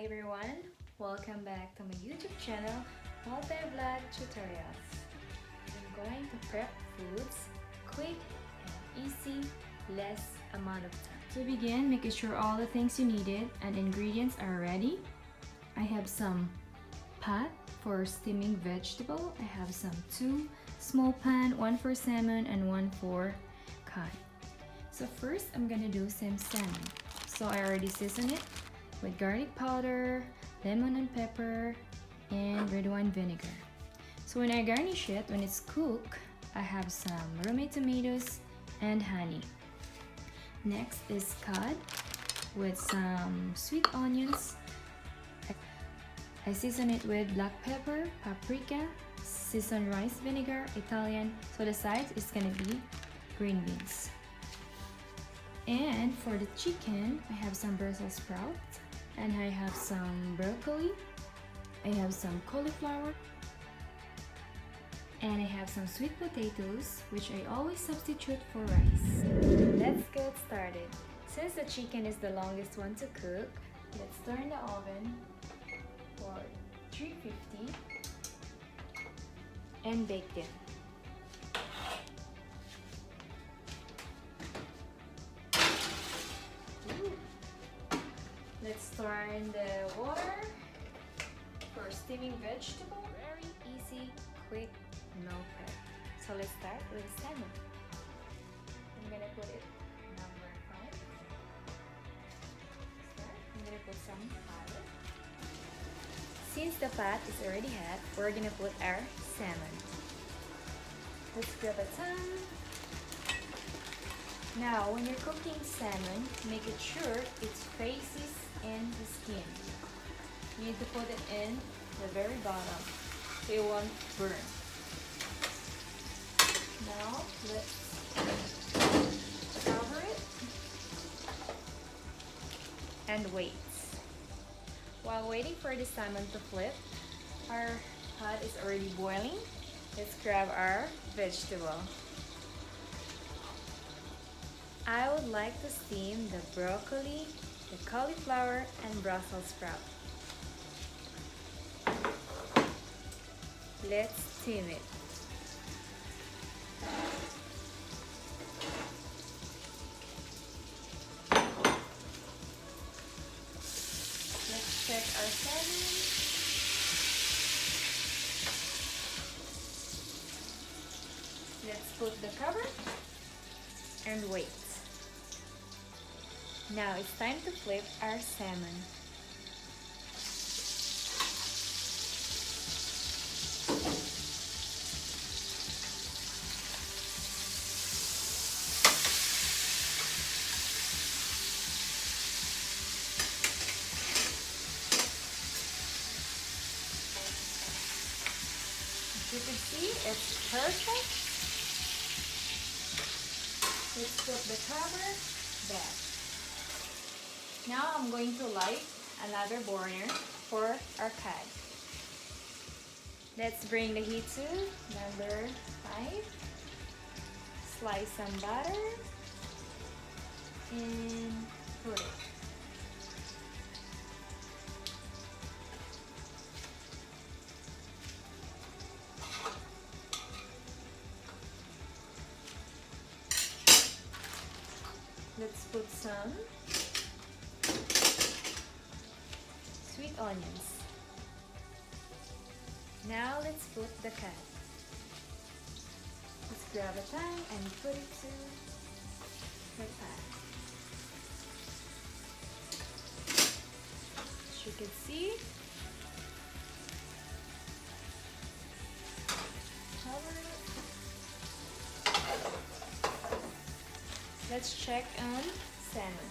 everyone, welcome back to my YouTube channel, Multi-Vlog Tutorials. I'm going to prep foods quick and easy, less amount of time. To begin, making sure all the things you needed and ingredients are ready. I have some pot for steaming vegetable. I have some 2 small pan, 1 for salmon and 1 for cod. So first I'm gonna do some salmon. So I already seasoned it with garlic powder, lemon and pepper, and red wine vinegar. So when I garnish it, when it's cooked, I have some romaine tomatoes and honey. Next is cod with some sweet onions. I season it with black pepper, paprika, seasoned rice vinegar, Italian. So the sides is gonna be green beans. And for the chicken, I have some Brussels sprouts, and I have some broccoli, I have some cauliflower, and I have some sweet potatoes, which I always substitute for rice. Let's get started. Since the chicken is the longest one to cook, let's turn the oven for 350 and bake it. Let's turn the water for steaming vegetable. Very easy, quick, no prep. So let's start with salmon. I'm gonna put it number 5. I'm gonna put some olive. Since the fat is already hot, we're gonna put our salmon. Let's grab a ton. Now, when you're cooking salmon, make it sure its faces in the skin. You need to put it in the very bottom so it won't burn. Now, let's cover it and wait. While waiting for the salmon to flip, our pot is already boiling. Let's grab our vegetable. I would like to steam the broccoli, the cauliflower, and Brussels sprout. Let's steam it. Let's check our salmon. Let's put the cover and wait. Now it's time to flip our salmon. As you can see, it's perfect. Let's put the cover back. Now I'm going to light another burner for our cod. Let's bring the heat to number 5. Slice some butter and put it. Let's put some sweet onions. Now let's put the cod. Let's grab a pan and put it to the pan. As you can see, cover it. Let's check on salmon.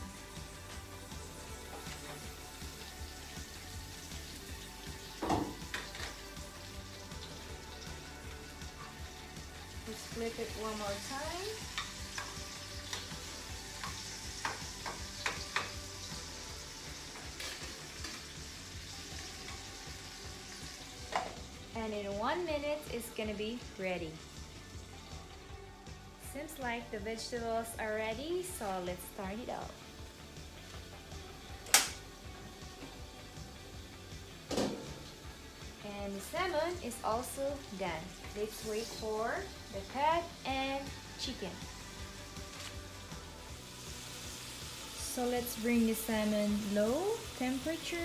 Let's flip it one more time. And in 1 minute, it's gonna be ready. Seems like the vegetables are ready, so let's start it out. the salmon is also done. Let's wait for the cod and chicken. So let's bring the salmon low temperature.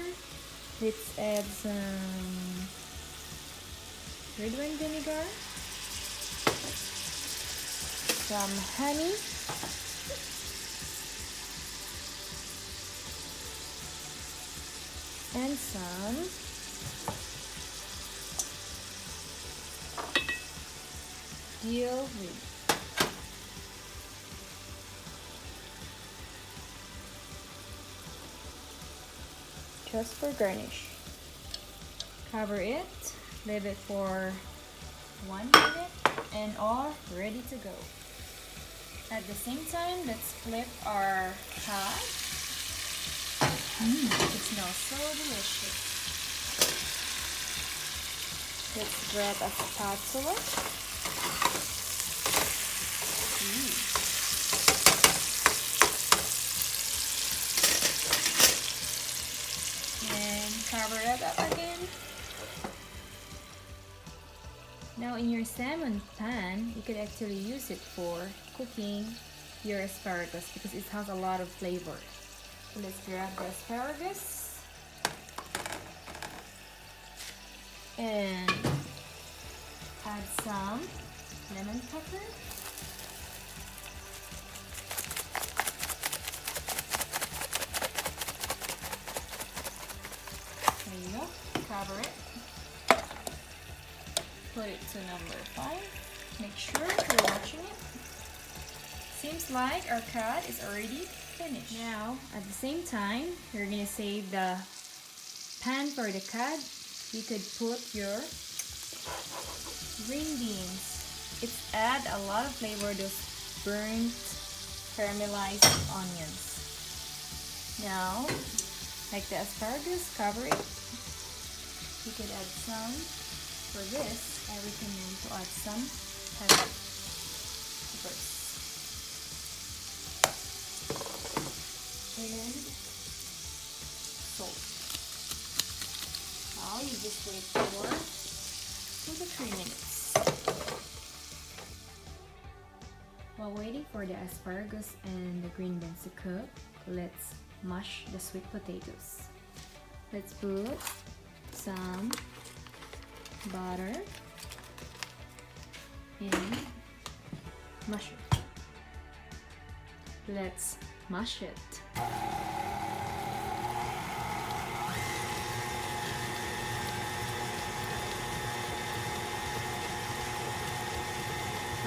Let's add some red wine vinegar, some honey, and some dill weed. Just for garnish. Cover it, leave it for 1 minute, and all ready to go. At the same time, let's flip our cod. It smells so delicious. Let's grab a spatula. And cover it up again. Now in your salmon pan, you could actually use it for cooking your asparagus because it has a lot of flavor. So let's grab the asparagus and add some lemon pepper. There you go. Cover it. Put it to number 5. Make sure you're watching it. Seems like our cod is already finished. Now, at the same time, you're gonna save the pan for the cod. You could put your green beans. It's add a lot of flavor, those burnt caramelized onions. Now, like the asparagus, cover it. You could add some. For this, I recommend to add some peppers. And salt. Now you just wait for 2 to 3 minutes. While waiting for the asparagus and the green beans to cook, let's mash the sweet potatoes. Let's put some butter and mash it. Let's mash it.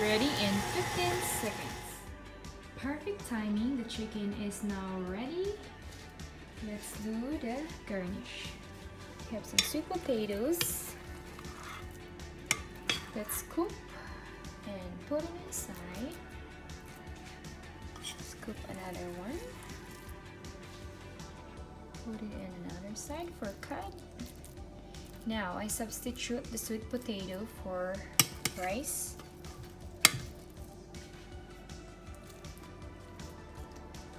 Ready in 15 seconds. Perfect timing. The chicken is now ready. Let's do the garnish. We have some sweet potatoes. Let's scoop and put it inside. Scoop another one. Put it in another side for cut. Now I substitute the sweet potato for rice.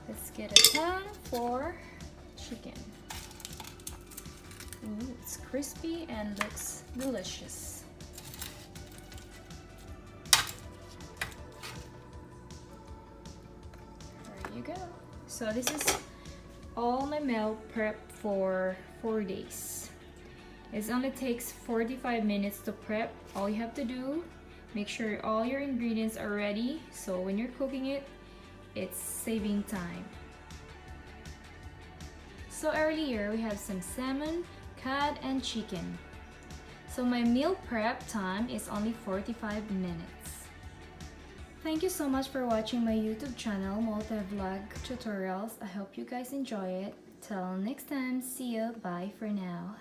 Let's get a pan for chicken. Ooh, it's crispy and looks delicious. There you go. So this is all my meal prep for 4 days. It only takes 45 minutes to prep. All you have to do, make sure all your ingredients are ready, so when you're cooking it, it's saving time. So earlier we have some salmon, cod, and chicken. So my meal prep time is only 45 minutes. Thank you so much for watching my YouTube channel, Multi-Vlog Tutorials. I hope you guys enjoy it. Till next time, see you. Bye for now.